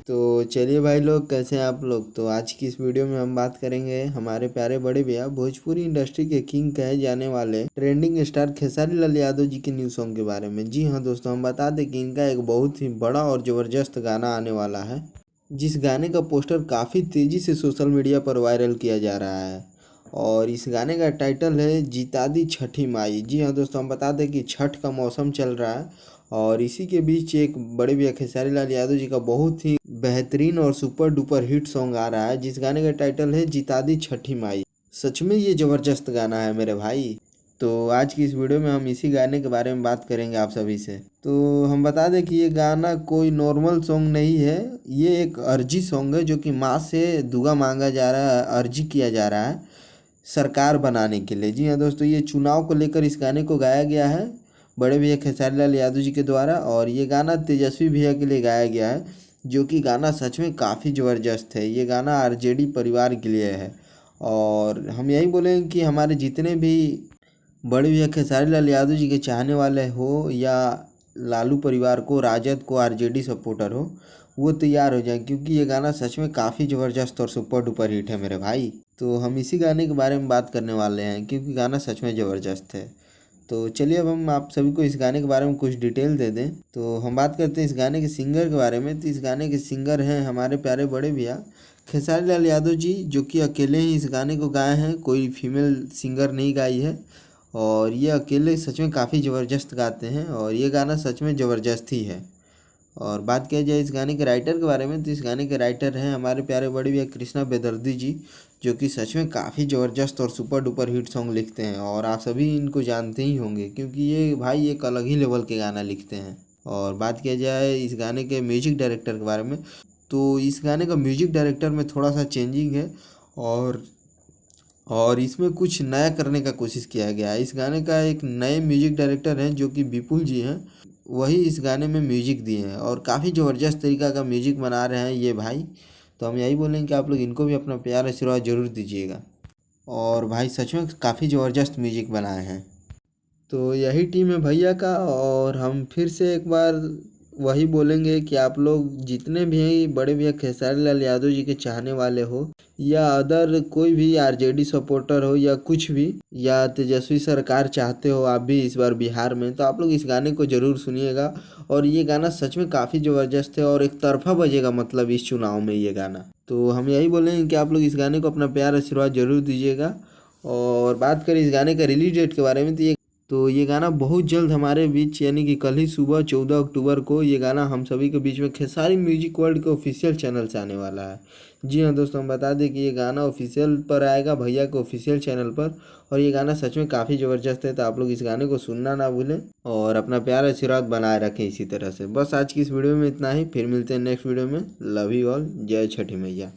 तो चलिए भाई लोग, कैसे हैं आप लोग। तो आज की इस वीडियो में हम बात करेंगे हमारे प्यारे बड़े भैया भोजपुरी इंडस्ट्री के किंग कहे जाने वाले ट्रेंडिंग स्टार खेसारी लाल यादव जी के न्यू सॉन्ग के बारे में। जी हाँ दोस्तों, हम बता दें कि इनका एक बहुत ही बड़ा और ज़बरदस्त गाना आने वाला है, जिस गाने का पोस्टर काफ़ी तेज़ी से सोशल मीडिया पर वायरल किया जा रहा है। और इस गाने का टाइटल है जीता दी छठी माई। जी हाँ दोस्तों, हम बता दें कि छठ का मौसम चल रहा है और इसी के बीच एक बड़े भैया खेसारी लाल यादव जी का बहुत ही बेहतरीन और सुपर डुपर हिट सॉन्ग आ रहा है, जिस गाने का टाइटल है जीता दी छठी माई। सच में ये ज़बरदस्त गाना है मेरे भाई। तो आज की इस वीडियो में हम इसी गाने के बारे में बात करेंगे आप सभी से। तो हम बता दें कि ये गाना कोई नॉर्मल सॉन्ग नहीं है, ये एक अर्जी सॉन्ग है जो कि माँ से दुआ मांगा जा रहा है, अर्जी किया जा रहा है सरकार बनाने के लिए। जी हाँ दोस्तों, ये चुनाव को लेकर इस गाने को गाया गया है बड़े भैया खेसारी लाल यादव जी के द्वारा। और ये गाना तेजस्वी भैया के लिए गाया गया है, जो कि गाना सच में काफ़ी ज़बरदस्त है। ये गाना आरजेडी परिवार के लिए है। और हम यही बोलेंगे कि हमारे जितने भी बड़े भैया खेसारी लाल यादव जी के चाहने वाले हो या लालू परिवार को, राजद को, आरजेडी सपोर्टर हो, वो तैयार हो जाए, क्योंकि ये गाना सच में काफ़ी ज़बरदस्त और सुपर डुपर हिट है मेरे भाई। तो हम इसी गाने के बारे में बात करने वाले हैं, क्योंकि गाना सच में ज़बरदस्त है। तो चलिए अब हम आप सभी को इस गाने के बारे में कुछ डिटेल दे दें। तो हम बात करते हैं इस गाने के सिंगर के बारे में। तो इस गाने के सिंगर हैं हमारे प्यारे बड़े भैया खेसारी लाल यादव जी, जो कि अकेले ही इस गाने को गाए हैं, कोई फीमेल सिंगर नहीं गाई है। और ये अकेले सच में काफ़ी ज़बरदस्त गाते हैं और ये गाना सच में ज़बरदस्त ही है। और बात किया जाए इस गाने के राइटर के बारे में, तो इस गाने के राइटर हैं हमारे प्यारे बड़े भैया कृष्णा बेदर्दी जी, जो कि सच में काफ़ी ज़बरदस्त और सुपर डुपर हिट सॉन्ग लिखते हैं। और आप सभी इनको जानते ही होंगे, क्योंकि ये भाई एक अलग ही लेवल के गाना लिखते हैं। और बात किया जाए इस गाने के म्यूजिक डायरेक्टर के बारे में, तो इस गाने का म्यूजिक डायरेक्टर में थोड़ा सा चेंजिंग है और इसमें कुछ नया करने का कोशिश किया गया है। इस गाने का एक नए म्यूजिक डायरेक्टर हैं, जो कि विपुल जी हैं, वही इस गाने में म्यूजिक दिए हैं और काफ़ी ज़बरदस्त तरीका का म्यूजिक बना रहे हैं ये भाई। तो हम यही बोलेंगे कि आप लोग इनको भी अपना प्यार आशीर्वाद ज़रूर दीजिएगा। और भाई सच में काफ़ी ज़बरदस्त म्यूजिक बनाए हैं। तो यही टीम है भैया का। और हम फिर से एक बार वही बोलेंगे कि आप लोग जितने भी बड़े भैया खेसारी लाल यादव जी के चाहने वाले हो या अदर कोई भी आरजेडी सपोर्टर हो या कुछ भी, या तेजस्वी सरकार चाहते हो आप भी इस बार बिहार में, तो आप लोग इस गाने को ज़रूर सुनिएगा। और ये गाना सच में काफ़ी ज़बरदस्त है और एक तरफा बजेगा, मतलब इस चुनाव में ये गाना। तो हम यही बोलेंगे कि आप लोग इस गाने को अपना प्यार आशीर्वाद ज़रूर दीजिएगा। और बात करें इस गाने का रिलीज डेट के बारे में, तो ये गाना बहुत जल्द हमारे बीच, यानी कि कल ही सुबह 14 अक्टूबर को ये गाना हम सभी के बीच में खेसारी म्यूजिक वर्ल्ड के ऑफिशियल चैनल से आने वाला है। जी हाँ दोस्तों, हम बता दें कि ये गाना ऑफिशियल पर आएगा भैया के ऑफिशियल चैनल पर। और ये गाना सच में काफ़ी ज़बरदस्त है, तो आप लोग इस गाने को सुनना ना भूलें और अपना प्यार आशीर्वाद बनाए रखें इसी तरह से। बस आज की इस वीडियो में इतना ही, फिर मिलते हैं नेक्स्ट वीडियो में। लव यू ऑल, जय छठी मैया।